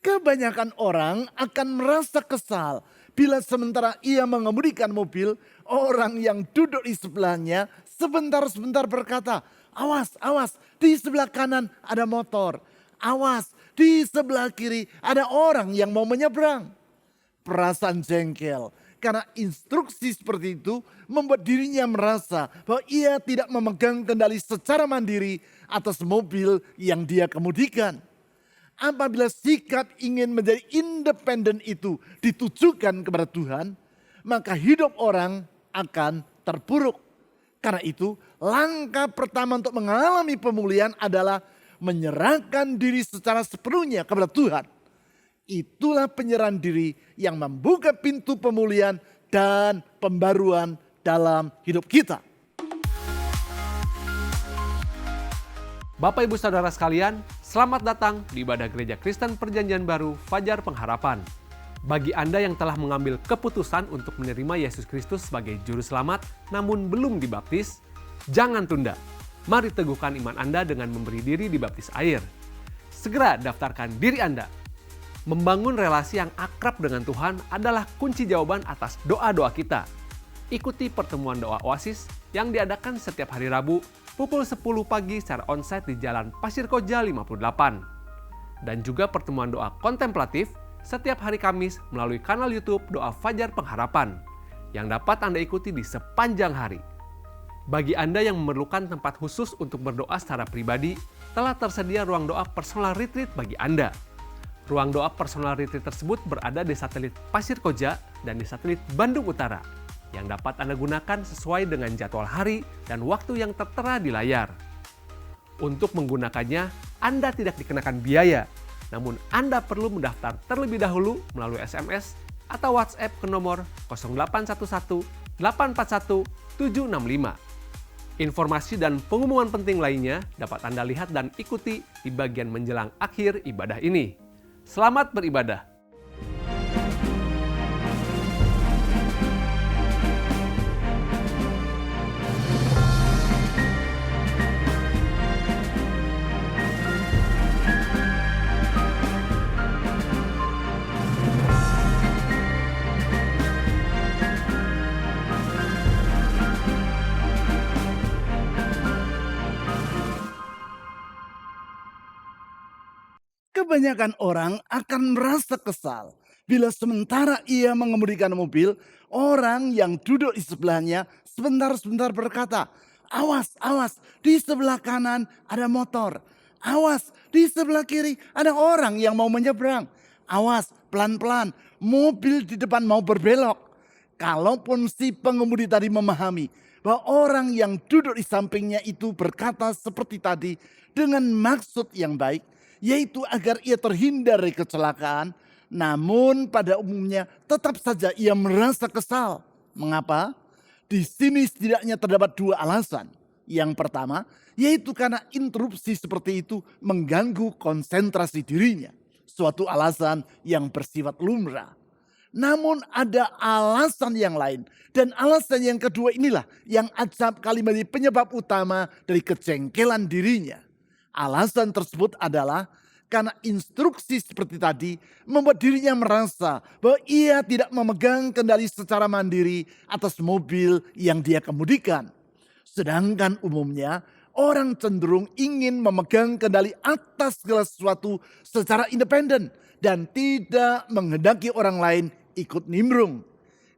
Kebanyakan orang akan merasa kesal bila sementara ia mengemudikan mobil, orang yang duduk di sebelahnya sebentar-sebentar berkata, "Awas, awas, di sebelah kanan ada motor. Awas, di sebelah kiri ada orang yang mau menyeberang." Perasaan jengkel karena instruksi seperti itu membuat dirinya merasa bahwa ia tidak memegang kendali secara mandiri atas mobil yang dia kemudikan. Apabila sikap ingin menjadi independen itu ditujukan kepada Tuhan, maka hidup orang akan terpuruk. Karena itu, langkah pertama untuk mengalami pemulihan adalah menyerahkan diri secara sepenuhnya kepada Tuhan. Itulah penyerahan diri yang membuka pintu pemulihan dan pembaruan dalam hidup kita. Bapak Ibu Saudara sekalian, selamat datang di ibadah Gereja Kristen Perjanjian Baru Fajar Pengharapan. Bagi Anda yang telah mengambil keputusan untuk menerima Yesus Kristus sebagai Juru Selamat namun belum dibaptis, jangan tunda. Mari teguhkan iman Anda dengan memberi diri dibaptis air. Segera daftarkan diri Anda. Membangun relasi yang akrab dengan Tuhan adalah kunci jawaban atas doa-doa kita. Ikuti pertemuan doa Oasis yang diadakan setiap hari Rabu pukul 10 pagi secara onsite di Jalan Pasir Koja 58. Dan juga pertemuan doa kontemplatif setiap hari Kamis melalui kanal YouTube Doa Fajar Pengharapan yang dapat Anda ikuti di sepanjang hari. Bagi Anda yang memerlukan tempat khusus untuk berdoa secara pribadi, telah tersedia ruang doa personal retreat bagi Anda. Ruang doa personal retreat tersebut berada di satelit Pasir Koja dan di satelit Bandung Utara, yang dapat Anda gunakan sesuai dengan jadwal hari dan waktu yang tertera di layar. Untuk menggunakannya, Anda tidak dikenakan biaya, namun Anda perlu mendaftar terlebih dahulu melalui SMS atau WhatsApp ke nomor 0811 841 765. Informasi dan pengumuman penting lainnya dapat Anda lihat dan ikuti di bagian menjelang akhir ibadah ini. Selamat beribadah! Kebanyakan orang akan merasa kesal bila sementara ia mengemudikan mobil, orang yang duduk di sebelahnya sebentar-sebentar berkata, "Awas, awas, di sebelah kanan ada motor. Awas, di sebelah kiri ada orang yang mau menyeberang. Awas, pelan-pelan, mobil di depan mau berbelok." Kalaupun si pengemudi tadi memahami bahwa orang yang duduk di sampingnya itu berkata seperti tadi dengan maksud yang baik, yaitu agar ia terhindar dari kecelakaan, namun pada umumnya tetap saja ia merasa kesal. Mengapa? Di sini setidaknya terdapat dua alasan. Yang pertama, yaitu karena interupsi seperti itu mengganggu konsentrasi dirinya. Suatu alasan yang bersifat lumrah. Namun ada alasan yang lain. Dan alasan yang kedua inilah yang acap kali menjadi penyebab utama dari kejengkelan dirinya. Alasan tersebut adalah karena instruksi seperti tadi membuat dirinya merasa bahwa ia tidak memegang kendali secara mandiri atas mobil yang dia kemudikan. Sedangkan umumnya orang cenderung ingin memegang kendali atas segala sesuatu secara independen dan tidak menghendaki orang lain ikut nimbrung.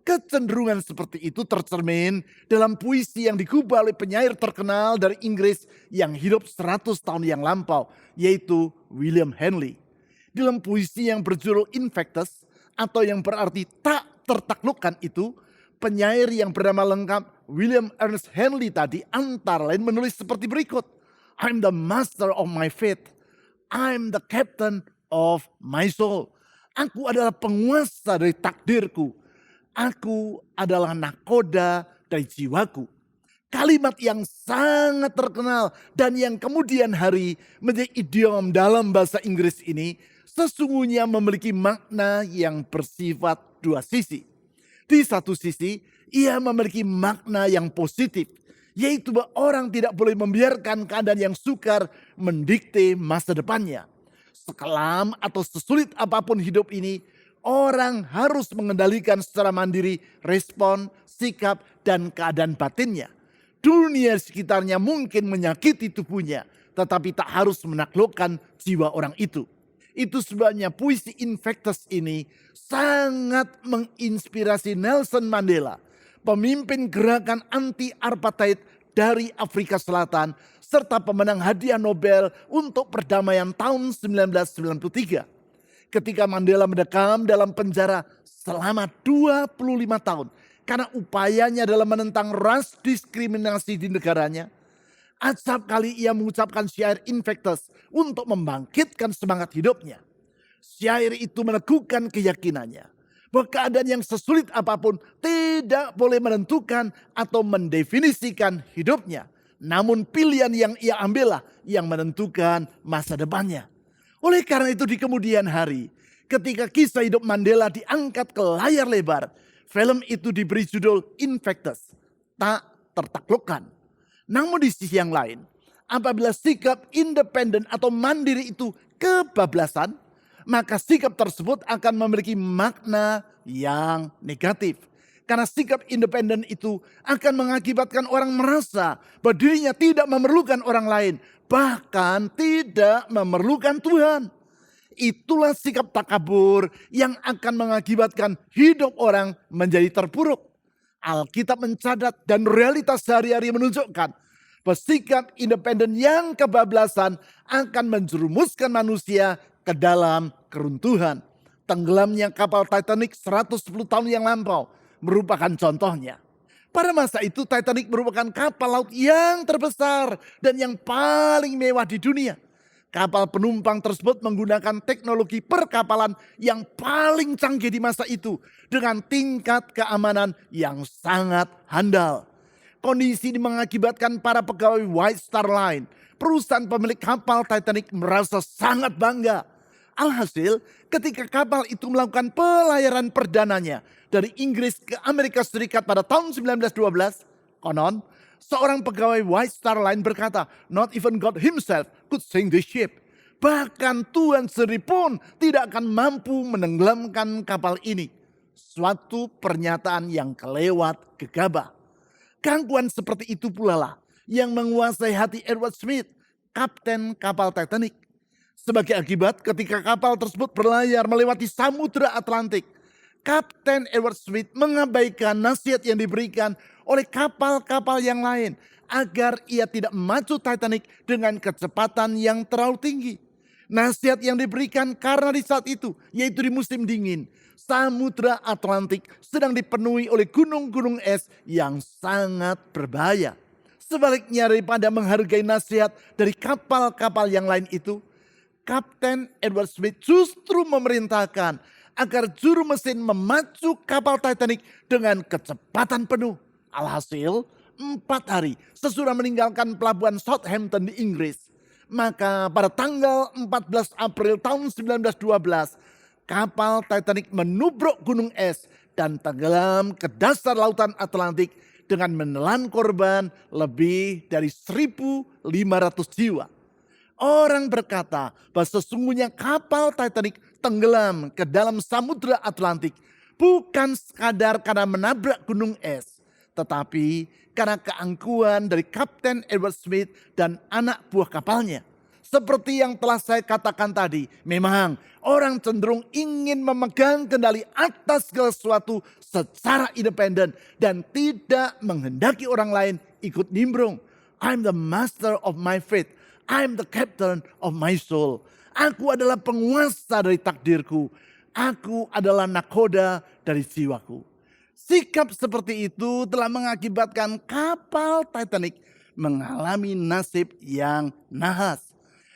Kecenderungan seperti itu tercermin dalam puisi yang digubah oleh penyair terkenal dari Inggris yang hidup 100 tahun yang lampau, yaitu William Henley. Dalam puisi yang berjudul Infectus atau yang berarti tak tertaklukkan itu, penyair yang bernama lengkap William Ernest Henley tadi antara lain menulis seperti berikut. "I'm the master of my fate. I'm the captain of my soul." Aku adalah penguasa dari takdirku. Aku adalah nakoda dari jiwaku. Kalimat yang sangat terkenal dan yang kemudian hari menjadi idiom dalam bahasa Inggris ini sesungguhnya memiliki makna yang bersifat dua sisi. Di satu sisi, ia memiliki makna yang positif, yaitu bahwa orang tidak boleh membiarkan keadaan yang sukar mendikte masa depannya. Sekelam atau sesulit apapun hidup ini, orang harus mengendalikan secara mandiri respon, sikap, dan keadaan batinnya. Dunia sekitarnya mungkin menyakiti tubuhnya, tetapi tak harus menaklukkan jiwa orang itu. Itu sebabnya puisi Invictus ini sangat menginspirasi Nelson Mandela, pemimpin gerakan anti-apartheid dari Afrika Selatan, serta pemenang hadiah Nobel untuk perdamaian tahun 1993. Ketika Mandela mendekam dalam penjara selama 25 tahun karena upayanya dalam menentang ras diskriminasi di negaranya, acap kali ia mengucapkan syair Invictus untuk membangkitkan semangat hidupnya. Syair itu meneguhkan keyakinannya bahwa keadaan yang sesulit apapun tidak boleh menentukan atau mendefinisikan hidupnya. Namun pilihan yang ia ambillah yang menentukan masa depannya. Oleh karena itu di kemudian hari, ketika kisah hidup Mandela diangkat ke layar lebar, film itu diberi judul Invictus, tak tertaklukkan. Namun di sisi yang lain, apabila sikap independen atau mandiri itu kebablasan, maka sikap tersebut akan memiliki makna yang negatif. Karena sikap independen itu akan mengakibatkan orang merasa bahwa dirinya tidak memerlukan orang lain, bahkan tidak memerlukan Tuhan. Itulah sikap takabur yang akan mengakibatkan hidup orang menjadi terpuruk. Alkitab mencatat dan realitas sehari-hari menunjukkan bahwa sikap independen yang kebablasan akan menjerumuskan manusia ke dalam keruntuhan. Tenggelamnya kapal Titanic 110 tahun yang lampau merupakan contohnya. Pada masa itu Titanic merupakan kapal laut yang terbesar dan yang paling mewah di dunia. Kapal penumpang tersebut menggunakan teknologi perkapalan yang paling canggih di masa itu dengan tingkat keamanan yang sangat handal. Kondisi ini mengakibatkan para pegawai White Star Line, perusahaan pemilik kapal Titanic, merasa sangat bangga. Alhasil, ketika kapal itu melakukan pelayaran perdananya dari Inggris ke Amerika Serikat pada tahun 1912, konon seorang pegawai White Star Line berkata, "Not even God himself could sink this ship." Bahkan Tuhan sendiri pun tidak akan mampu menenggelamkan kapal ini. Suatu pernyataan yang kelewat gegabah. Gangguan seperti itu pula lah yang menguasai hati Edward Smith, kapten kapal Titanic. Sebagai akibat, ketika kapal tersebut berlayar melewati Samudra Atlantik, Kapten Edward Smith mengabaikan nasihat yang diberikan oleh kapal-kapal yang lain agar ia tidak memacu Titanic dengan kecepatan yang terlalu tinggi. Nasihat yang diberikan karena di saat itu, yaitu di musim dingin, Samudra Atlantik sedang dipenuhi oleh gunung-gunung es yang sangat berbahaya. Sebaliknya daripada menghargai nasihat dari kapal-kapal yang lain itu, Kapten Edward Smith justru memerintahkan agar juru mesin memacu kapal Titanic dengan kecepatan penuh. Alhasil, 4 hari sesudah meninggalkan pelabuhan Southampton di Inggris, maka pada tanggal 14 April tahun 1912, kapal Titanic menubruk gunung es dan tenggelam ke dasar lautan Atlantik dengan menelan korban lebih dari 1.500 jiwa. Orang berkata bahwa sesungguhnya kapal Titanic tenggelam ke dalam Samudra Atlantik bukan sekadar karena menabrak gunung es, tetapi karena keangkuhan dari Kapten Edward Smith dan anak buah kapalnya. Seperti yang telah saya katakan tadi, memang orang cenderung ingin memegang kendali atas segala sesuatu secara independen dan tidak menghendaki orang lain ikut nimbrung. I'm the master of my fate. I'm the captain of my soul. Aku adalah penguasa dari takdirku. Aku adalah nakoda dari jiwaku. Sikap seperti itu telah mengakibatkan kapal Titanic mengalami nasib yang nahas.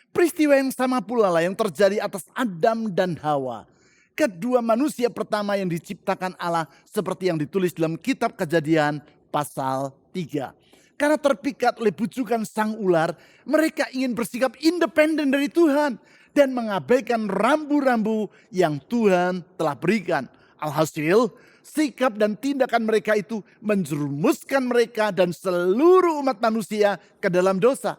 Peristiwa yang sama pula lah yang terjadi atas Adam dan Hawa. Kedua manusia pertama yang diciptakan Allah seperti yang ditulis dalam kitab Kejadian pasal 3. Karena terpikat oleh bujukan sang ular, mereka ingin bersikap independen dari Tuhan dan mengabaikan rambu-rambu yang Tuhan telah berikan. Alhasil, sikap dan tindakan mereka itu menjerumuskan mereka dan seluruh umat manusia ke dalam dosa.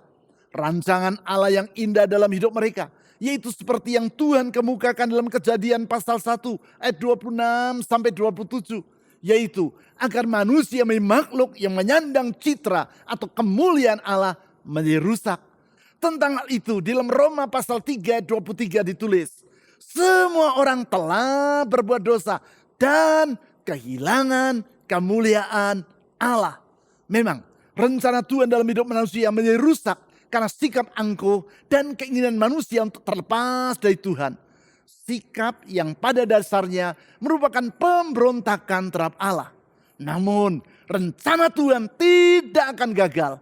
Rancangan Allah yang indah dalam hidup mereka yaitu seperti yang Tuhan kemukakan dalam Kejadian pasal 1 ayat 26 sampai 27. Yaitu agar manusia menjadi makhluk yang menyandang citra atau kemuliaan Allah menjadi rusak. Tentang hal itu di dalam Roma pasal 3 ayat 23 ditulis, semua orang telah berbuat dosa dan kehilangan kemuliaan Allah. Memang rencana Tuhan dalam hidup manusia menjadi rusak karena sikap angkuh dan keinginan manusia untuk terlepas dari Tuhan. Sikap yang pada dasarnya merupakan pemberontakan terhadap Allah. Namun rencana Tuhan tidak akan gagal.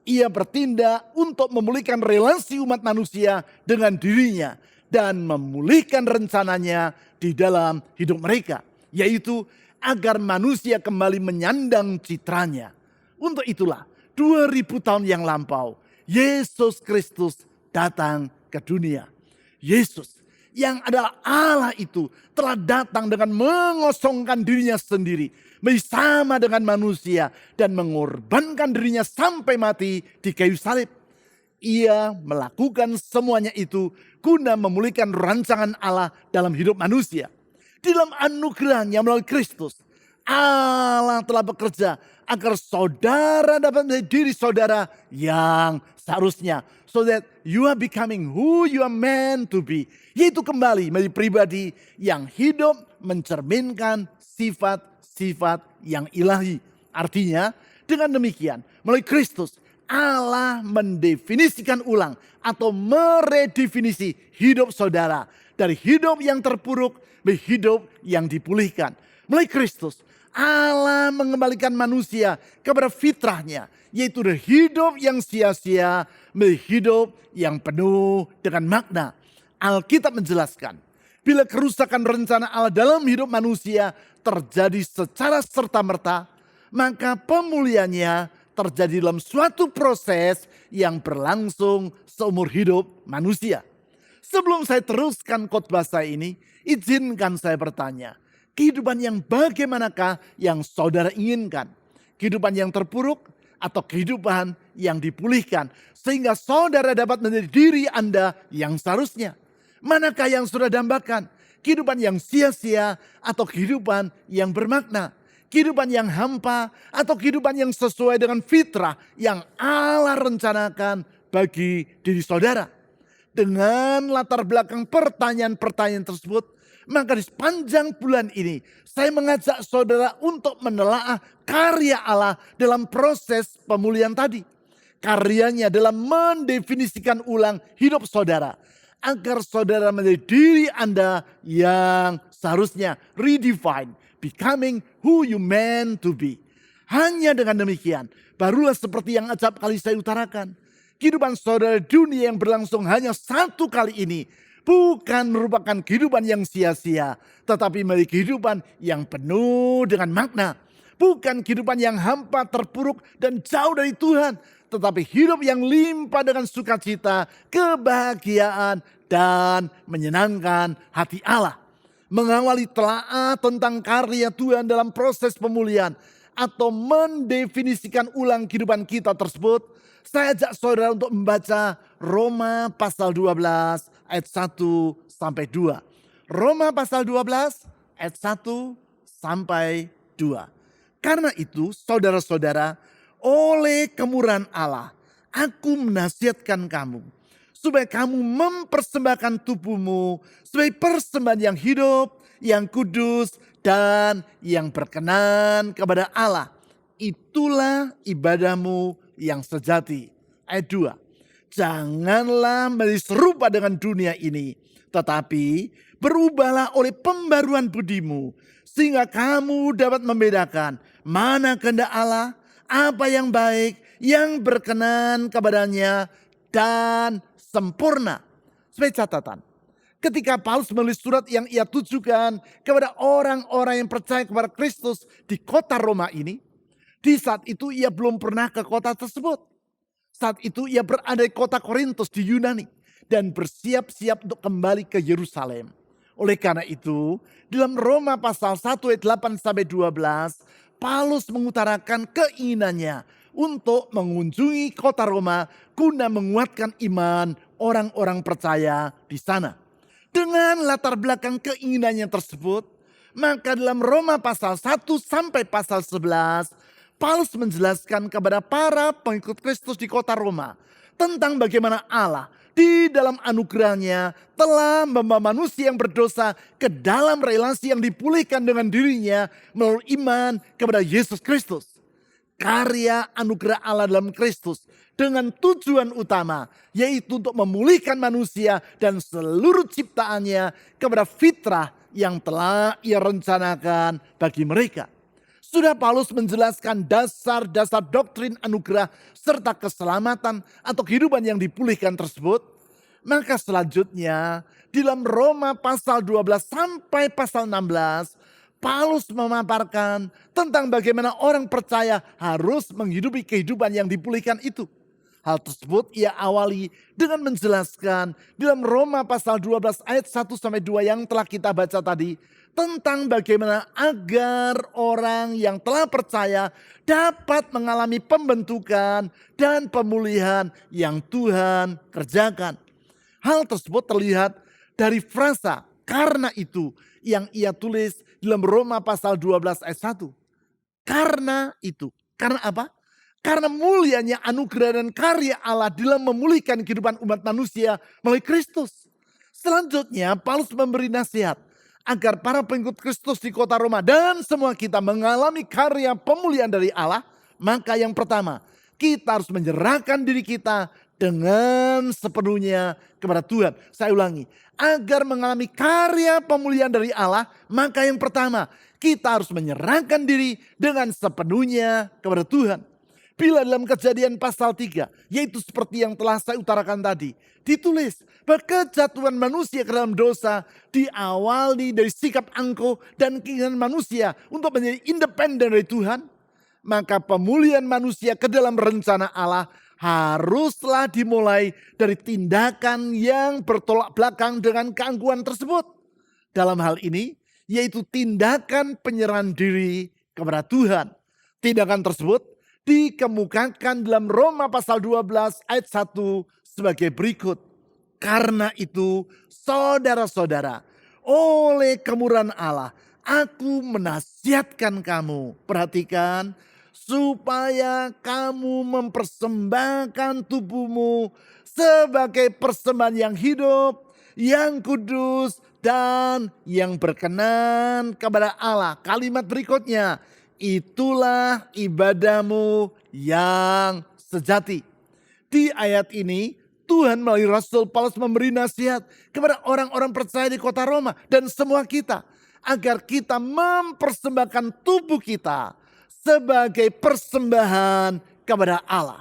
Ia bertindak untuk memulihkan relasi umat manusia dengan dirinya dan memulihkan rencananya di dalam hidup mereka. Yaitu agar manusia kembali menyandang citranya. Untuk itulah 2000 tahun yang lampau Yesus Kristus datang ke dunia. Yesus yang adalah Allah itu telah datang dengan mengosongkan dirinya sendiri, bersama dengan manusia dan mengorbankan dirinya sampai mati di kayu salib. Ia melakukan semuanya itu guna memulihkan rancangan Allah dalam hidup manusia. Di dalam anugerahnya melalui Kristus, Allah telah bekerja agar saudara dapat menjadi diri saudara yang seharusnya. So that you are becoming who you are meant to be. Yaitu kembali menjadi pribadi yang hidup mencerminkan sifat-sifat yang ilahi. Artinya dengan demikian melalui Kristus Allah mendefinisikan ulang atau meredefinisi hidup saudara. Dari hidup yang terpuruk menjadi hidup yang dipulihkan. Melalui Kristus Allah mengembalikan manusia kepada fitrahnya, yaitu dari hidup yang sia-sia menjadi hidup yang penuh dengan makna. Alkitab menjelaskan, bila kerusakan rencana Allah dalam hidup manusia terjadi secara serta-merta, maka pemulihannya terjadi dalam suatu proses yang berlangsung seumur hidup manusia. Sebelum saya teruskan khotbah saya ini, izinkan saya bertanya, kehidupan yang bagaimanakah yang saudara inginkan? Kehidupan yang terpuruk atau kehidupan yang dipulihkan sehingga saudara dapat menjadi diri Anda yang seharusnya? Manakah yang sudah dambakan? Kehidupan yang sia-sia atau kehidupan yang bermakna? Kehidupan yang hampa atau kehidupan yang sesuai dengan fitrah yang Allah rencanakan bagi diri saudara? Dengan latar belakang pertanyaan-pertanyaan tersebut, maka di sepanjang bulan ini saya mengajak saudara untuk menelaah karya Allah dalam proses pemulihan tadi. Karyanya dalam mendefinisikan ulang hidup saudara. Agar saudara menjadi diri Anda yang seharusnya redefine. Becoming who you meant to be. Hanya dengan demikian barulah seperti yang acap kali saya utarakan. Kehidupan saudara dunia yang berlangsung hanya satu kali ini bukan merupakan kehidupan yang sia-sia, tetapi menjadi kehidupan yang penuh dengan makna. Bukan kehidupan yang hampa, terpuruk, dan jauh dari Tuhan, tetapi hidup yang limpah dengan sukacita, kebahagiaan, dan menyenangkan hati Allah. Mengawali telaah tentang karya Tuhan dalam proses pemulihan atau mendefinisikan ulang kehidupan kita tersebut, saya ajak saudara untuk membaca Roma pasal 12 ayat 1 sampai 2. Roma pasal 12 ayat 1 sampai 2. Karena itu saudara-saudara, oleh kemurahan Allah, aku menasihatkan kamu supaya kamu mempersembahkan tubuhmu sebagai persembahan yang hidup, yang kudus, dan yang berkenan kepada Allah. Itulah ibadahmu yang sejati. Ayat 2. Janganlah menjadi serupa dengan dunia ini, tetapi berubahlah oleh pembaruan budimu, sehingga kamu dapat membedakan mana kehendak Allah, apa yang baik, yang berkenan kepadanya, dan sempurna. Sebagai catatan, ketika Paulus menulis surat yang ia tujukan kepada orang-orang yang percaya kepada Kristus di kota Roma ini, di saat itu ia belum pernah ke kota tersebut. Saat itu ia berada di kota Korintus di Yunani dan bersiap-siap untuk kembali ke Yerusalem. Oleh karena itu, dalam Roma pasal 1 ayat 8 sampai 12, Paulus mengutarakan keinginannya untuk mengunjungi kota Roma guna menguatkan iman orang-orang percaya di sana. Dengan latar belakang keinginannya tersebut, maka dalam Roma pasal 1 sampai pasal 11, Paulus menjelaskan kepada para pengikut Kristus di kota Roma tentang bagaimana Allah di dalam anugerahnya telah membawa manusia yang berdosa ke dalam relasi yang dipulihkan dengan dirinya melalui iman kepada Yesus Kristus. Karya anugerah Allah dalam Kristus dengan tujuan utama yaitu untuk memulihkan manusia dan seluruh ciptaannya kepada fitrah yang telah ia rencanakan bagi mereka. Sudah Paulus menjelaskan dasar-dasar doktrin anugerah serta keselamatan atau kehidupan yang dipulihkan tersebut. Maka selanjutnya di dalam Roma pasal 12 sampai pasal 16, Paulus memaparkan tentang bagaimana orang percaya harus menghidupi kehidupan yang dipulihkan itu. Hal tersebut ia awali dengan menjelaskan di dalam Roma pasal 12 ayat 1 sampai 2 yang telah kita baca tadi. Tentang bagaimana agar orang yang telah percaya dapat mengalami pembentukan dan pemulihan yang Tuhan kerjakan. Hal tersebut terlihat dari frasa karena itu yang ia tulis dalam Roma pasal 12 ayat 1. Karena itu. Karena apa? Karena mulianya anugerah dan karya Allah dalam memulihkan kehidupan umat manusia melalui Kristus. Selanjutnya Paulus memberi nasihat agar para pengikut Kristus di kota Roma dan semua kita mengalami karya pemulihan dari Allah. Maka yang pertama, kita harus menyerahkan diri kita dengan sepenuhnya kepada Tuhan. Saya ulangi, agar mengalami karya pemulihan dari Allah, maka yang pertama, kita harus menyerahkan diri dengan sepenuhnya kepada Tuhan. Bila dalam Kejadian pasal 3, yaitu seperti yang telah saya utarakan tadi, ditulis bahwa kejatuhan manusia ke dalam dosa diawali dari sikap angkuh dan keinginan manusia untuk menjadi independen dari Tuhan. Maka pemulihan manusia ke dalam rencana Allah haruslah dimulai dari tindakan yang bertolak belakang dengan keangkuhan tersebut. Dalam hal ini, yaitu tindakan penyerahan diri kepada Tuhan. Tindakan tersebut dikemukakan dalam Roma pasal 12 ayat 1 sebagai berikut. Karena itu saudara-saudara, oleh kemurahan Allah, aku menasihatkan kamu. Perhatikan, supaya kamu mempersembahkan tubuhmu sebagai persembahan yang hidup, yang kudus, dan yang berkenan kepada Allah. Kalimat berikutnya, itulah ibadahmu yang sejati. Di ayat ini Tuhan melalui Rasul Paulus memberi nasihat kepada orang-orang percaya di kota Roma dan semua kita. Agar kita mempersembahkan tubuh kita sebagai persembahan kepada Allah.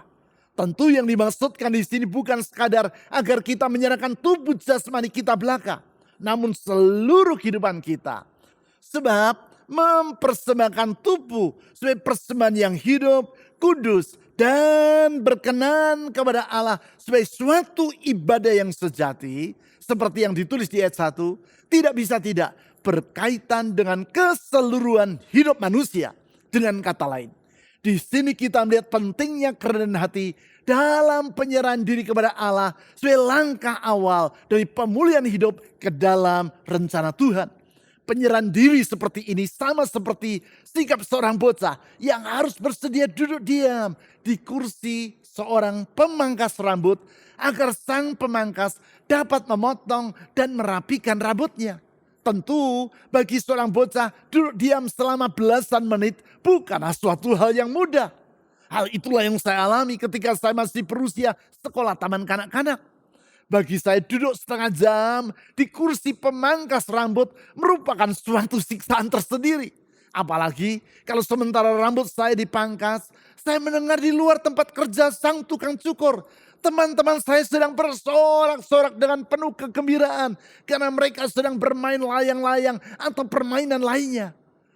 Tentu yang dimaksudkan di sini bukan sekadar agar kita menyerahkan tubuh jasmani kita belaka. Namun seluruh kehidupan kita. Sebab mempersembahkan tubuh sebagai persembahan yang hidup, kudus, dan berkenan kepada Allah sebagai suatu ibadah yang sejati. Seperti yang ditulis di ayat 1. Tidak bisa tidak berkaitan dengan keseluruhan hidup manusia. Dengan kata lain, di sini kita melihat pentingnya kerendahan hati dalam penyerahan diri kepada Allah sebagai langkah awal dari pemulihan hidup ke dalam rencana Tuhan. Penyerahan diri seperti ini sama seperti sikap seorang bocah yang harus bersedia duduk diam di kursi seorang pemangkas rambut agar sang pemangkas dapat memotong dan merapikan rambutnya. Tentu bagi seorang bocah duduk diam selama belasan menit bukanlah suatu hal yang mudah. Hal itulah yang saya alami ketika saya masih berusia sekolah taman kanak-kanak. Bagi saya duduk setengah jam di kursi pemangkas rambut merupakan suatu siksaan tersendiri. Apalagi kalau sementara rambut saya dipangkas, saya mendengar di luar tempat kerja sang tukang cukur. Teman-teman saya sedang bersorak-sorak dengan penuh kegembiraan karena mereka sedang bermain layang-layang atau permainan lainnya.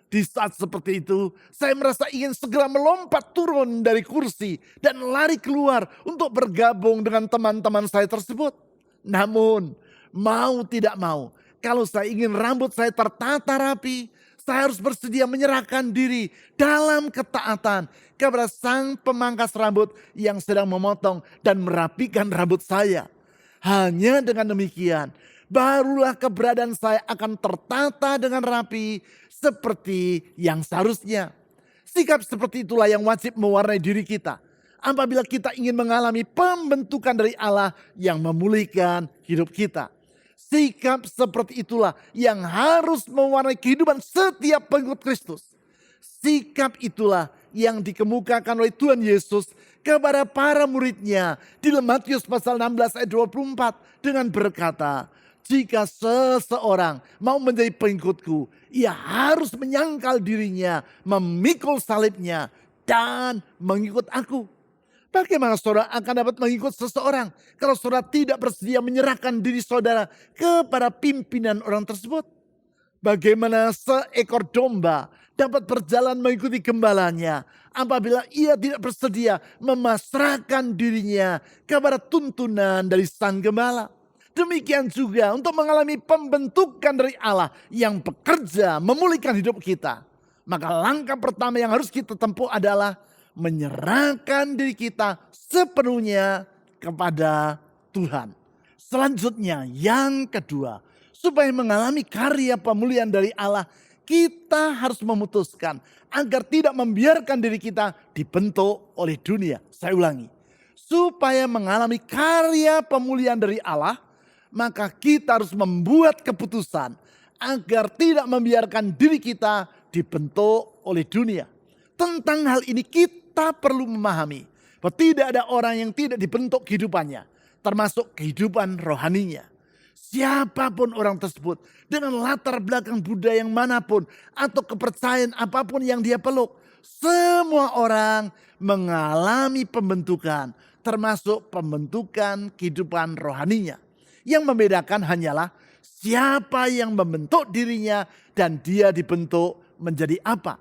Di saat seperti itu, saya merasa ingin segera melompat turun dari kursi dan lari keluar untuk bergabung dengan teman-teman saya tersebut. Namun, mau tidak mau, kalau saya ingin rambut saya tertata rapi, saya harus bersedia menyerahkan diri dalam ketaatan kepada sang pemangkas rambut yang sedang memotong dan merapikan rambut saya. Hanya dengan demikian, barulah keberadaan saya akan tertata dengan rapi seperti yang seharusnya. Sikap seperti itulah yang wajib mewarnai diri kita. Apabila kita ingin mengalami pembentukan dari Allah yang memulihkan hidup kita. Sikap seperti itulah yang harus mewarnai kehidupan setiap pengikut Kristus. Sikap itulah yang dikemukakan oleh Tuhan Yesus kepada para muridnya di Matius pasal 16 ayat 24 dengan berkata, jika seseorang mau menjadi pengikutku, ia harus menyangkal dirinya, memikul salibnya, dan mengikut aku. Bagaimana saudara akan dapat mengikut seseorang kalau saudara tidak bersedia menyerahkan diri saudara kepada pimpinan orang tersebut? Bagaimana seekor domba dapat berjalan mengikuti gembalanya apabila ia tidak bersedia memasrahkan dirinya kepada tuntunan dari sang gembala? Demikian juga untuk mengalami pembentukan dari Allah yang bekerja memulihkan hidup kita. Maka langkah pertama yang harus kita tempuh adalah menyerahkan diri kita sepenuhnya kepada Tuhan. Selanjutnya yang kedua, supaya mengalami karya pemulihan dari Allah, kita harus memutuskan agar tidak membiarkan diri kita dibentuk oleh dunia. Saya ulangi, supaya mengalami karya pemulihan dari Allah, maka kita harus membuat keputusan agar tidak membiarkan diri kita dibentuk oleh dunia. Tentang hal ini kita perlu memahami bahwa tidak ada orang yang tidak dibentuk kehidupannya, termasuk kehidupan rohaninya. Siapapun orang tersebut dengan latar belakang budaya yang manapun atau kepercayaan apapun yang dia peluk, semua orang mengalami pembentukan, termasuk pembentukan kehidupan rohaninya. Yang membedakan hanyalah siapa yang membentuk dirinya dan dia dibentuk menjadi apa.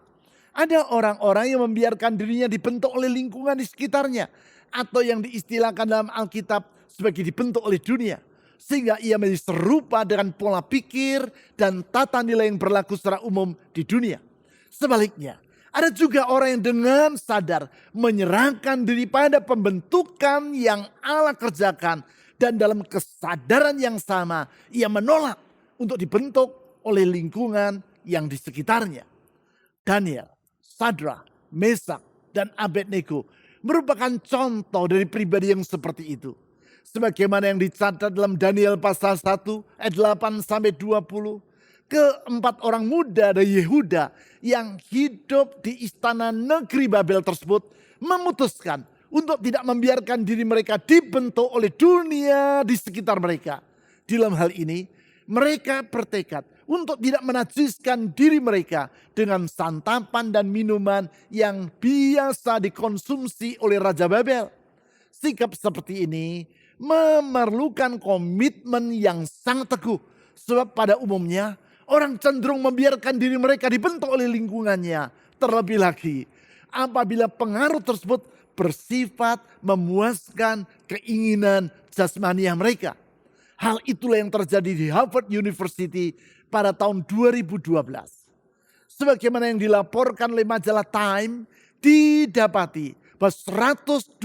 Ada orang-orang yang membiarkan dirinya dibentuk oleh lingkungan di sekitarnya. Atau yang diistilahkan dalam Alkitab sebagai dibentuk oleh dunia. Sehingga ia menjadi serupa dengan pola pikir dan tata nilai yang berlaku secara umum di dunia. Sebaliknya, ada juga orang yang dengan sadar menyerahkan diri pada pembentukan yang Allah kerjakan. Dan dalam kesadaran yang sama, ia menolak untuk dibentuk oleh lingkungan yang di sekitarnya. Daniel, Sadrak, Mesak, dan Abednego merupakan contoh dari pribadi yang seperti itu. Sebagaimana yang dicatat dalam Daniel pasal 1 ayat 8 sampai 20. Keempat orang muda dari Yehuda yang hidup di istana negeri Babel tersebut memutuskan untuk tidak membiarkan diri mereka dibentuk oleh dunia di sekitar mereka. Dalam hal ini mereka bertekad untuk tidak menajiskan diri mereka dengan santapan dan minuman yang biasa dikonsumsi oleh Raja Babel. Sikap seperti ini memerlukan komitmen yang sangat teguh. Sebab pada umumnya orang cenderung membiarkan diri mereka dibentuk oleh lingkungannya. Terlebih lagi apabila pengaruh tersebut bersifat memuaskan keinginan jasmaniah mereka. Hal itulah yang terjadi di Harvard University pada tahun 2012. Sebagaimana yang dilaporkan oleh majalah Time, didapati bahwa 125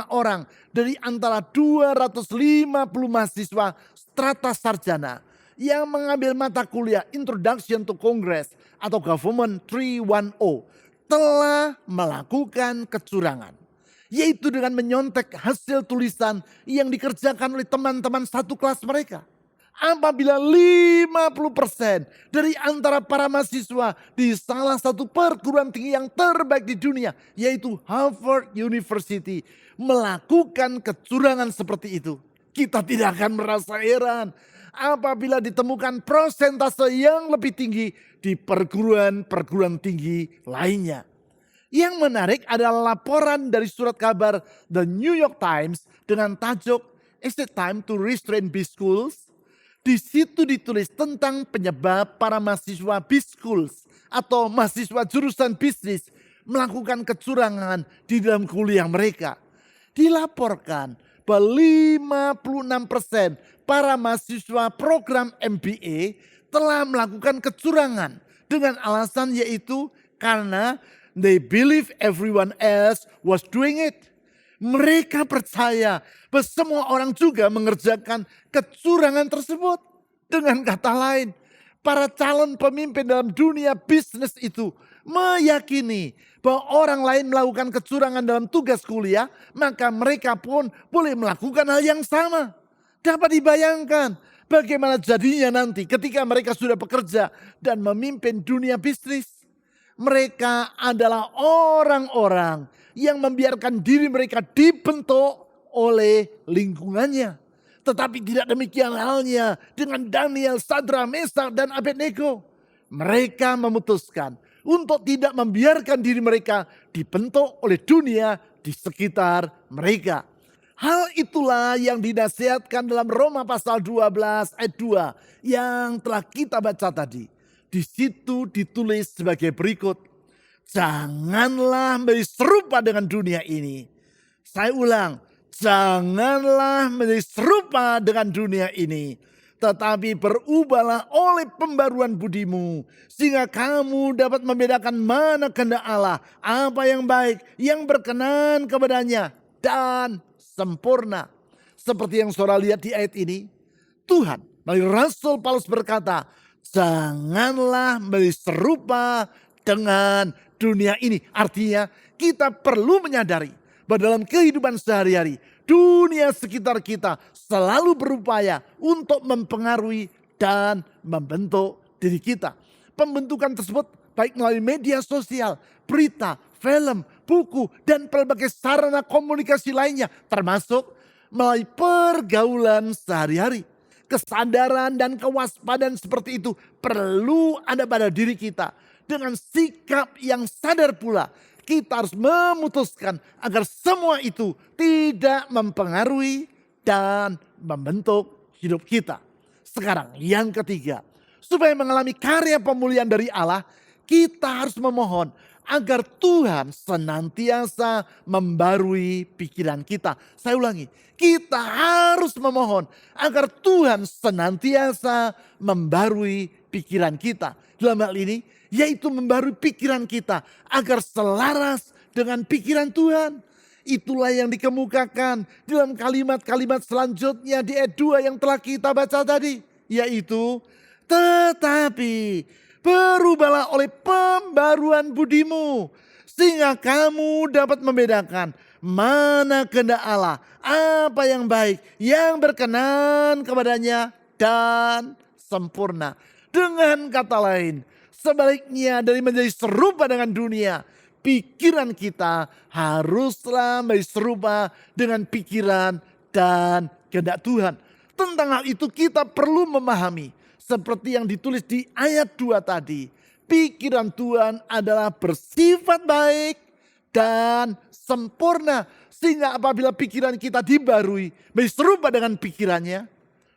orang dari antara 250 mahasiswa strata sarjana yang mengambil mata kuliah Introduction to Congress atau Government 310 telah melakukan kecurangan. Yaitu dengan menyontek hasil tulisan yang dikerjakan oleh teman-teman satu kelas mereka. Apabila 50% dari antara para mahasiswa di salah satu perguruan tinggi yang terbaik di dunia, yaitu Harvard University, melakukan kecurangan seperti itu, kita tidak akan merasa heran apabila ditemukan persentase yang lebih tinggi di perguruan tinggi lainnya. Yang menarik adalah laporan dari surat kabar The New York Times dengan tajuk "Is it time to restrain B-schools?" Di situ ditulis tentang penyebab para mahasiswa B-schools atau mahasiswa jurusan bisnis melakukan kecurangan di dalam kuliah mereka. Dilaporkan bahwa 56% para mahasiswa program MBA telah melakukan kecurangan dengan alasan yaitu karena they believe everyone else was doing it. Mereka percaya bahwa semua orang juga mengerjakan kecurangan tersebut. Dengan kata lain, para calon pemimpin dalam dunia bisnis itu meyakini bahwa orang lain melakukan kecurangan dalam tugas kuliah, maka mereka pun boleh melakukan hal yang sama. Dapat dibayangkan bagaimana jadinya nanti ketika mereka sudah bekerja dan memimpin dunia bisnis. Mereka adalah orang-orang yang membiarkan diri mereka dibentuk oleh lingkungannya. Tetapi tidak demikian halnya dengan Daniel, Sadra, Mesak, dan Abednego. Mereka memutuskan untuk tidak membiarkan diri mereka dibentuk oleh dunia di sekitar mereka. Hal itulah yang dinasihatkan dalam Roma pasal 12 ayat 2 yang telah kita baca tadi. Di situ ditulis sebagai berikut. Janganlah menjadi serupa dengan dunia ini. Saya ulang. Janganlah menjadi serupa dengan dunia ini. Tetapi berubahlah oleh pembaruan budimu. Sehingga kamu dapat membedakan mana kehendak Allah. Apa yang baik, yang berkenan kepadanya. Dan sempurna. Seperti yang saudara lihat di ayat ini. Tuhan melalui Rasul Paulus berkata. Janganlah menjadi serupa dengan dunia ini. Artinya kita perlu menyadari bahwa dalam kehidupan sehari-hari dunia sekitar kita selalu berupaya untuk mempengaruhi dan membentuk diri kita. Pembentukan tersebut baik melalui media sosial, berita, film, buku, dan berbagai sarana komunikasi lainnya termasuk melalui pergaulan sehari-hari. Kesadaran dan kewaspadaan seperti itu perlu ada pada diri kita. Dengan sikap yang sadar pula kita harus memutuskan agar semua itu tidak mempengaruhi dan membentuk hidup kita. Sekarang yang ketiga, supaya mengalami karya pemulihan dari Allah, kita harus memohon agar Tuhan senantiasa membarui pikiran kita. Saya ulangi, kita harus memohon agar Tuhan senantiasa membarui pikiran kita. Dalam hal ini, yaitu membarui pikiran kita agar selaras dengan pikiran Tuhan. Itulah yang dikemukakan dalam kalimat-kalimat selanjutnya di ayat 2 yang telah kita baca tadi. Yaitu, tetapi berubahlah oleh pembaruan budimu. Sehingga kamu dapat membedakan mana kehendak Allah. Apa yang baik, yang berkenan kepadanya dan sempurna. Dengan kata lain, sebaliknya dari menjadi serupa dengan dunia, pikiran kita haruslah menjadi serupa dengan pikiran dan kehendak Tuhan. Tentang hal itu kita perlu memahami. Seperti yang ditulis di ayat 2 tadi. Pikiran Tuhan adalah bersifat baik dan sempurna. Sehingga apabila pikiran kita dibarui, menjadi serupa dengan pikirannya,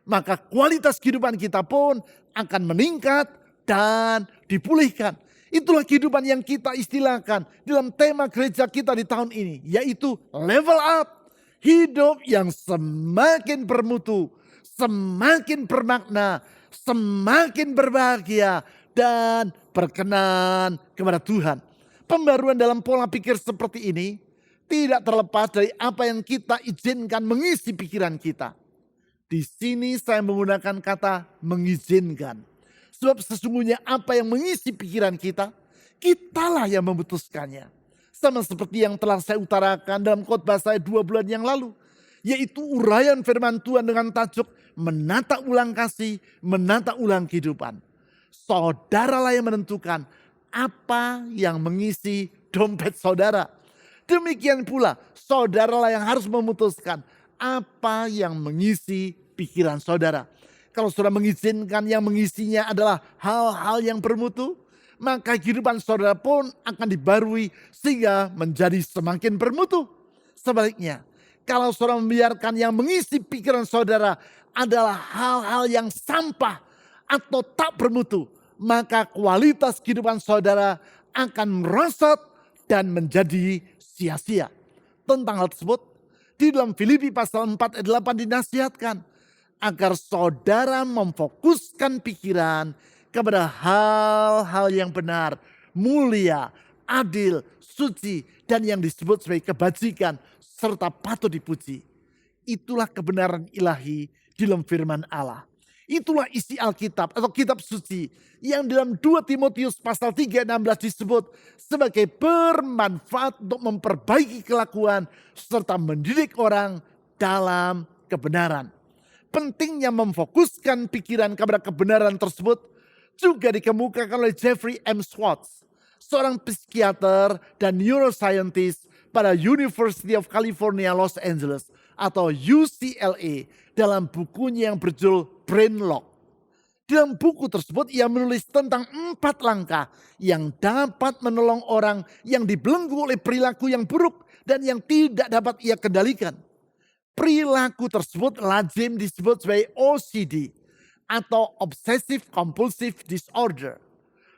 maka kualitas kehidupan kita pun akan meningkat dan dipulihkan. Itulah kehidupan yang kita istilahkan dalam tema gereja kita di tahun ini, yaitu level up. Hidup yang semakin bermutu, semakin bermakna, semakin berbahagia dan berkenan kepada Tuhan. Pembaruan dalam pola pikir seperti ini tidak terlepas dari apa yang kita izinkan mengisi pikiran kita. Di sini saya menggunakan kata mengizinkan. Sebab sesungguhnya apa yang mengisi pikiran kita, kitalah yang memutuskannya. Sama seperti yang telah saya utarakan dalam khotbah saya 2 bulan yang lalu. Yaitu uraian firman Tuhan dengan tajuk menata ulang kasih, menata ulang kehidupan. Saudaralah yang menentukan apa yang mengisi dompet saudara. Demikian pula saudaralah yang harus memutuskan apa yang mengisi pikiran saudara. Kalau saudara mengizinkan yang mengisinya adalah hal-hal yang bermutu, maka kehidupan saudara pun akan dibarui sehingga menjadi semakin bermutu. Sebaliknya, kalau saudara membiarkan yang mengisi pikiran saudara adalah hal-hal yang sampah atau tak bermutu, maka kualitas kehidupan saudara akan merosot dan menjadi sia-sia. Tentang hal tersebut, di dalam Filipi pasal 4 ayat 8 dinasihatkan agar saudara memfokuskan pikiran kepada hal-hal yang benar, mulia, adil, suci, dan yang disebut sebagai kebajikan serta patut dipuji. Itulah kebenaran ilahi di dalam firman Allah. Itulah isi Alkitab atau kitab suci yang dalam 2 Timotius pasal 3 ayat 16 disebut sebagai bermanfaat untuk memperbaiki kelakuan serta mendidik orang dalam kebenaran. Pentingnya memfokuskan pikiran kepada kebenaran tersebut juga dikemukakan oleh Jeffrey M. Schwartz, seorang psikiater dan neuroscientist pada University of California, Los Angeles atau UCLA dalam bukunya yang berjudul Brain Lock. Dalam buku tersebut ia menulis tentang 4 langkah yang dapat menolong orang yang dibelenggu oleh perilaku yang buruk dan yang tidak dapat ia kendalikan. Perilaku tersebut lazim disebut sebagai OCD atau Obsessive Compulsive Disorder.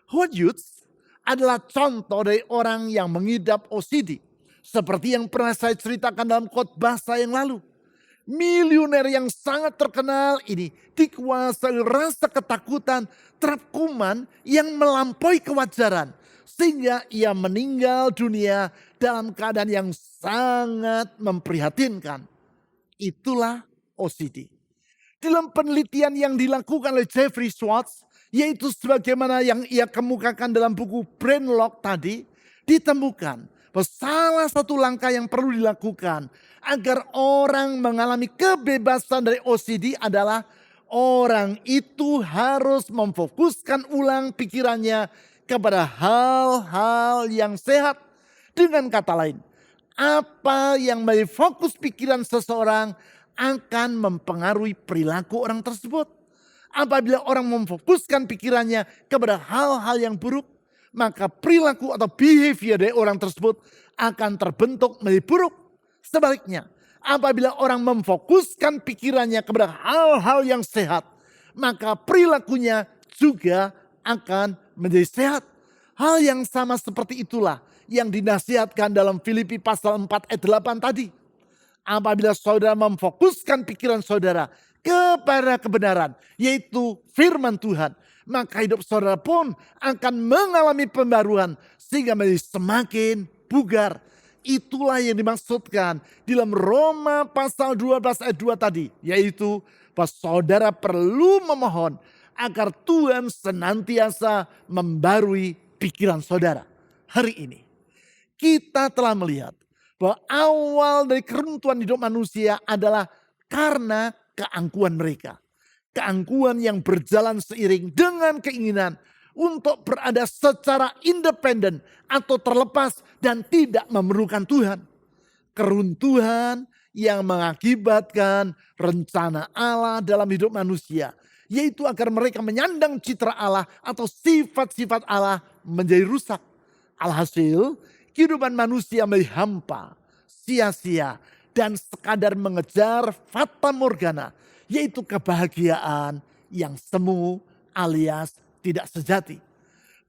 Howard Hughes adalah contoh dari orang yang mengidap OCD. Seperti yang pernah saya ceritakan dalam khotbah saya yang lalu. Miliuner yang sangat terkenal ini dikuasai rasa ketakutan terhadap kuman yang melampaui kewajaran. Sehingga ia meninggal dunia dalam keadaan yang sangat memprihatinkan. Itulah OCD. Dalam penelitian yang dilakukan oleh Jeffrey Schwartz, yaitu sebagaimana yang ia kemukakan dalam buku Brain Lock tadi, ditemukan bahwa salah satu langkah yang perlu dilakukan agar orang mengalami kebebasan dari OCD adalah orang itu harus memfokuskan ulang pikirannya kepada hal-hal yang sehat. Dengan kata lain, apa yang menjadi fokus pikiran seseorang akan mempengaruhi perilaku orang tersebut. Apabila orang memfokuskan pikirannya kepada hal-hal yang buruk, maka perilaku atau behavior dari orang tersebut akan terbentuk menjadi buruk. Sebaliknya, apabila orang memfokuskan pikirannya kepada hal-hal yang sehat, maka perilakunya juga akan menjadi sehat. Hal yang sama seperti itulah yang dinasihatkan dalam Filipi pasal 4 ayat 8 tadi. Apabila saudara memfokuskan pikiran saudara kepada kebenaran, yaitu firman Tuhan, maka hidup saudara pun akan mengalami pembaruan sehingga menjadi semakin bugar. Itulah yang dimaksudkan dalam Roma pasal 12 ayat 2 tadi, yaitu bahwa saudara perlu memohon agar Tuhan senantiasa membarui pikiran saudara. Hari ini kita telah melihat bahwa awal dari keruntuhan hidup manusia adalah karena keangkuhan mereka. Keangkuhan yang berjalan seiring dengan keinginan untuk berada secara independen atau terlepas dan tidak memerlukan Tuhan. Keruntuhan yang mengakibatkan rencana Allah dalam hidup manusia, yaitu agar mereka menyandang citra Allah atau sifat-sifat Allah menjadi rusak. Alhasil, kehidupan manusia menjadi hampa, sia-sia, dan sekadar mengejar fata morgana, yaitu kebahagiaan yang semu alias tidak sejati.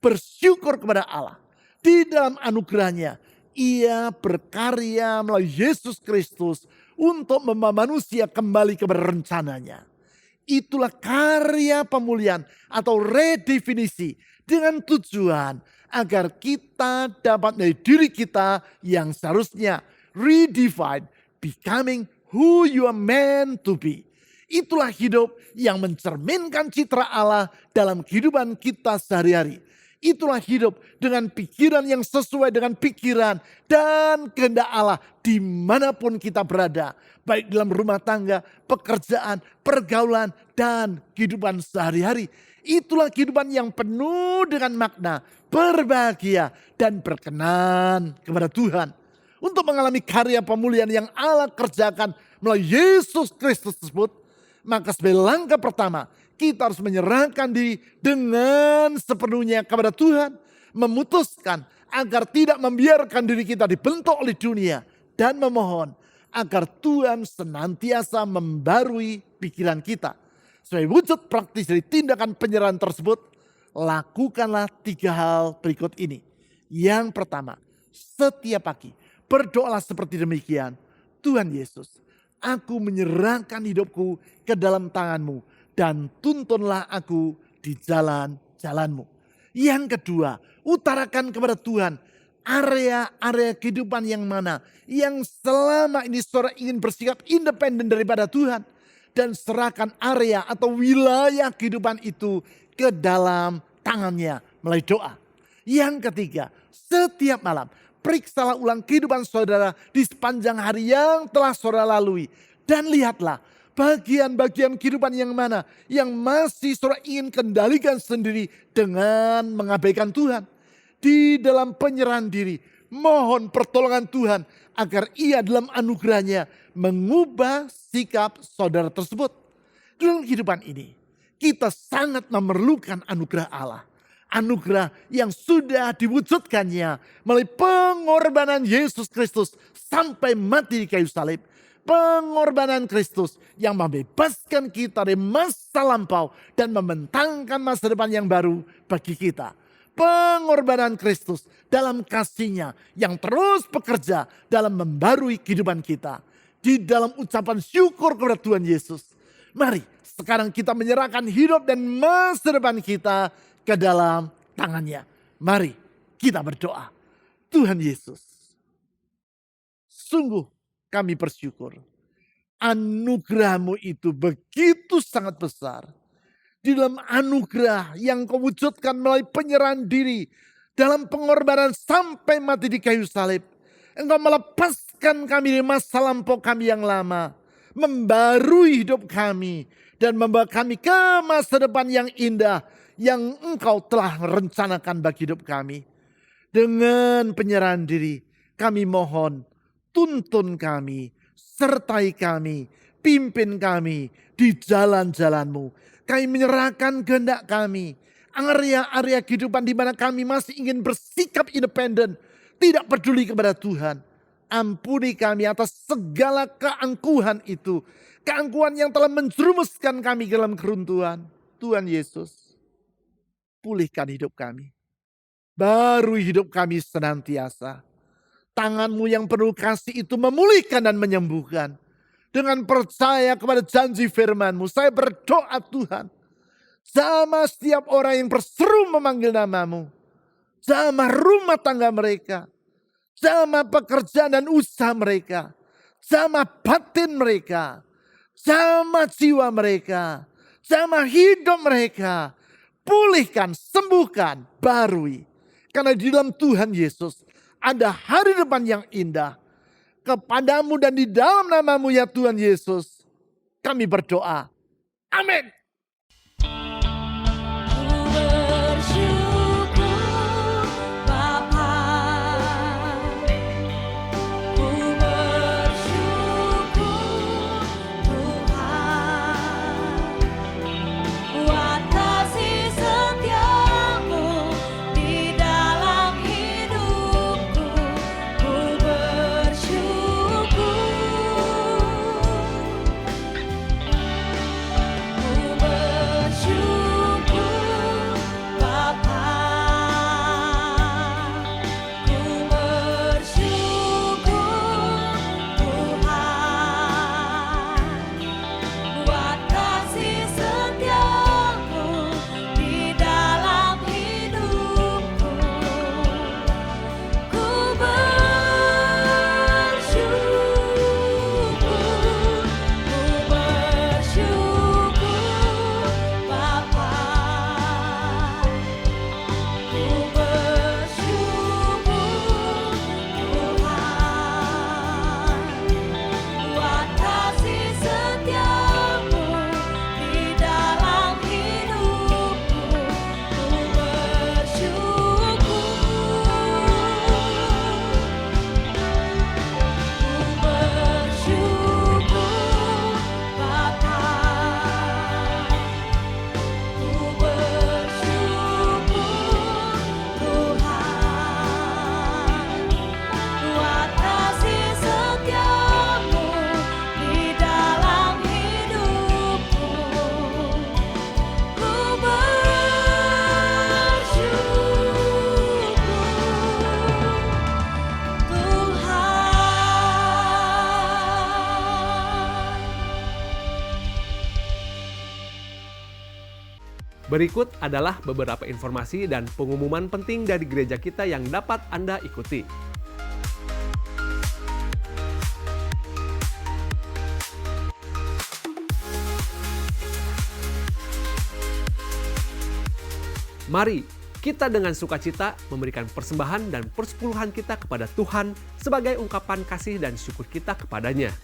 Bersyukur kepada Allah, di dalam anugerahnya, ia berkarya melalui Yesus Kristus untuk membawa manusia kembali kepada rencananya. Itulah karya pemulihan atau redefinisi dengan tujuan agar kita dapat menjadi diri kita yang seharusnya redefine, becoming who you are meant to be. Itulah hidup yang mencerminkan citra Allah dalam kehidupan kita sehari-hari. Itulah hidup dengan pikiran yang sesuai dengan pikiran dan kehendak Allah dimanapun kita berada. Baik dalam rumah tangga, pekerjaan, pergaulan, dan kehidupan sehari-hari. Itulah kehidupan yang penuh dengan makna, berbahagia, dan berkenan kepada Tuhan. Untuk mengalami karya pemulihan yang Allah kerjakan melalui Yesus Kristus tersebut, maka sebagai langkah pertama, kita harus menyerahkan diri dengan sepenuhnya kepada Tuhan. Memutuskan agar tidak membiarkan diri kita dibentuk oleh dunia. Dan memohon agar Tuhan senantiasa membarui pikiran kita. Sebagai wujud praktis dari tindakan penyerahan tersebut, lakukanlah 3 hal berikut ini. Yang pertama, setiap pagi berdoalah seperti demikian. Tuhan Yesus, aku menyerahkan hidupku ke dalam tangan-Mu dan tuntunlah aku di jalan-jalan-Mu. Yang kedua, utarakan kepada Tuhan area-area kehidupan yang mana yang selama ini saudara ingin bersikap independen daripada Tuhan. Dan serahkan area atau wilayah kehidupan itu ke dalam tangannya melalui doa. Yang ketiga, setiap malam periksalah ulang kehidupan saudara di sepanjang hari yang telah saudara lalui. Dan lihatlah bagian-bagian kehidupan yang mana yang masih saudara ingin kendalikan sendiri dengan mengabaikan Tuhan. Di dalam penyerahan diri, mohon pertolongan Tuhan agar Ia dalam anugerahnya mengubah sikap saudara tersebut. Dalam kehidupan ini, kita sangat memerlukan anugerah Allah. Anugerah yang sudah diwujudkannya melalui pengorbanan Yesus Kristus sampai mati di kayu salib. Pengorbanan Kristus yang membebaskan kita dari masa lampau dan membentangkan masa depan yang baru bagi kita. Pengorbanan Kristus dalam kasih-Nya yang terus bekerja dalam membarui kehidupan kita. Di dalam ucapan syukur kepada Tuhan Yesus. Mari sekarang kita menyerahkan hidup dan masa depan kita ke dalam tangan-Nya. Mari kita berdoa. Tuhan Yesus, sungguh kami bersyukur. Anugerah-Mu itu begitu sangat besar. Di dalam anugerah yang Kau wujudkan melalui penyerahan diri. Dalam pengorbanan sampai mati di kayu salib. Engkau melepaskan kami dari masa lampau kami yang lama. Membarui hidup kami. Dan membawa kami ke masa depan yang indah. Yang Engkau telah rencanakan bagi hidup kami. Dengan penyerahan diri kami mohon tuntun kami. Sertai kami. Pimpin kami di jalan-jalan-Mu. Kami menyerahkan kehendak kami. Area-area kehidupan di mana kami masih ingin bersikap independen. Tidak peduli kepada Tuhan. Ampuni kami atas segala keangkuhan itu. Keangkuhan yang telah menjerumuskan kami ke dalam keruntuhan. Tuhan Yesus, pulihkan hidup kami. Barui hidup kami senantiasa. Tangan-Mu yang penuh kasih itu memulihkan dan menyembuhkan. Dengan percaya kepada janji firman-Mu, saya berdoa Tuhan. Sama setiap orang yang berseru memanggil nama-Mu. Sama rumah tangga mereka. Sama pekerjaan dan usaha mereka. Sama batin mereka. Sama jiwa mereka. Sama hidup mereka. Pulihkan, sembuhkan, barui. Karena di dalam Tuhan Yesus ada hari depan yang indah. Kepadamu dan di dalam nama-Mu ya Tuhan Yesus, kami berdoa. Amin. Ku Berikut adalah beberapa informasi dan pengumuman penting dari gereja kita yang dapat Anda ikuti. Mari kita dengan sukacita memberikan persembahan dan persepuluhan kita kepada Tuhan sebagai ungkapan kasih dan syukur kita kepadanya.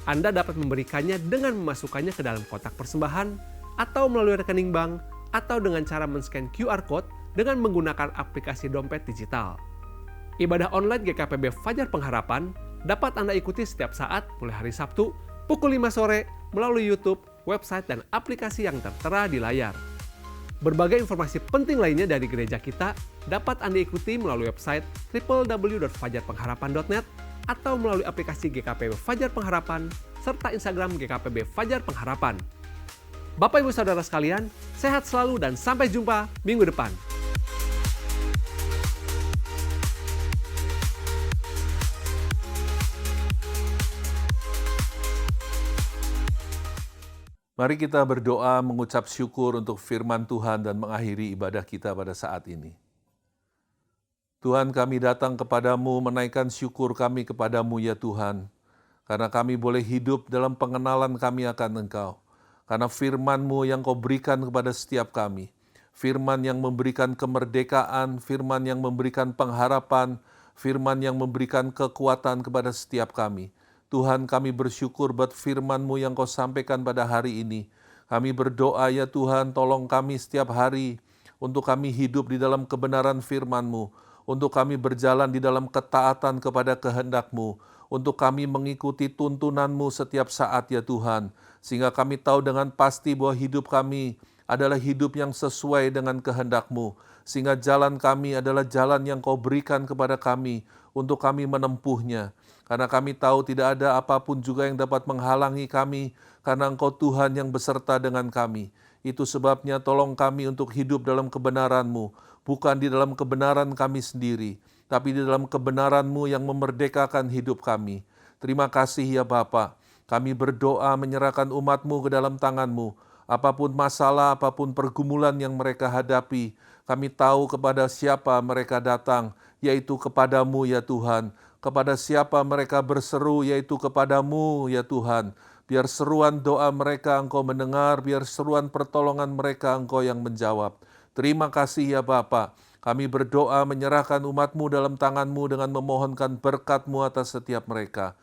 Anda dapat memberikannya dengan memasukkannya ke dalam kotak persembahan, atau melalui rekening bank, atau dengan cara men-scan QR Code dengan menggunakan aplikasi dompet digital. Ibadah online GKPB Fajar Pengharapan dapat Anda ikuti setiap saat mulai hari Sabtu pukul 5 sore melalui YouTube, website, dan aplikasi yang tertera di layar. Berbagai informasi penting lainnya dari gereja kita dapat Anda ikuti melalui website www.fajarpengharapan.net atau melalui aplikasi GKPB Fajar Pengharapan serta Instagram GKPB Fajar Pengharapan. Bapak Ibu Saudara sekalian, sehat selalu dan sampai jumpa minggu depan. Mari kita berdoa mengucap syukur untuk firman Tuhan dan mengakhiri ibadah kita pada saat ini. Tuhan, kami datang kepadamu menaikkan syukur kami kepadamu ya Tuhan, karena kami boleh hidup dalam pengenalan kami akan Engkau. Karena firman-Mu yang Kau berikan kepada setiap kami, firman yang memberikan kemerdekaan, firman yang memberikan pengharapan, firman yang memberikan kekuatan kepada setiap kami. Tuhan, kami bersyukur buat firman-Mu yang Kau sampaikan pada hari ini. Kami berdoa ya Tuhan, tolong kami setiap hari untuk kami hidup di dalam kebenaran firman-Mu, untuk kami berjalan di dalam ketaatan kepada kehendak-Mu, untuk kami mengikuti tuntunan-Mu setiap saat ya Tuhan, sehingga kami tahu dengan pasti bahwa hidup kami adalah hidup yang sesuai dengan kehendak-Mu, sehingga jalan kami adalah jalan yang Kau berikan kepada kami untuk kami menempuhnya. Karena kami tahu tidak ada apapun juga yang dapat menghalangi kami, karena Engkau Tuhan yang beserta dengan kami. Itu sebabnya tolong kami untuk hidup dalam kebenaran-Mu, bukan di dalam kebenaran kami sendiri, tapi di dalam kebenaran-Mu yang memerdekakan hidup kami. Terima kasih ya Bapa. Kami berdoa menyerahkan umat-Mu ke dalam tangan-Mu. Apapun masalah, apapun pergumulan yang mereka hadapi, kami tahu kepada siapa mereka datang, yaitu kepadamu ya Tuhan. Kepada siapa mereka berseru, yaitu kepadamu ya Tuhan. Biar seruan doa mereka Engkau mendengar, biar seruan pertolongan mereka Engkau yang menjawab. Terima kasih ya Bapa. Kami berdoa menyerahkan umat-Mu dalam tangan-Mu dengan memohonkan berkat-Mu atas setiap mereka.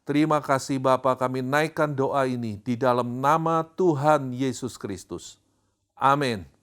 Terima kasih Bapa, kami naikkan doa ini di dalam nama Tuhan Yesus Kristus. Amin.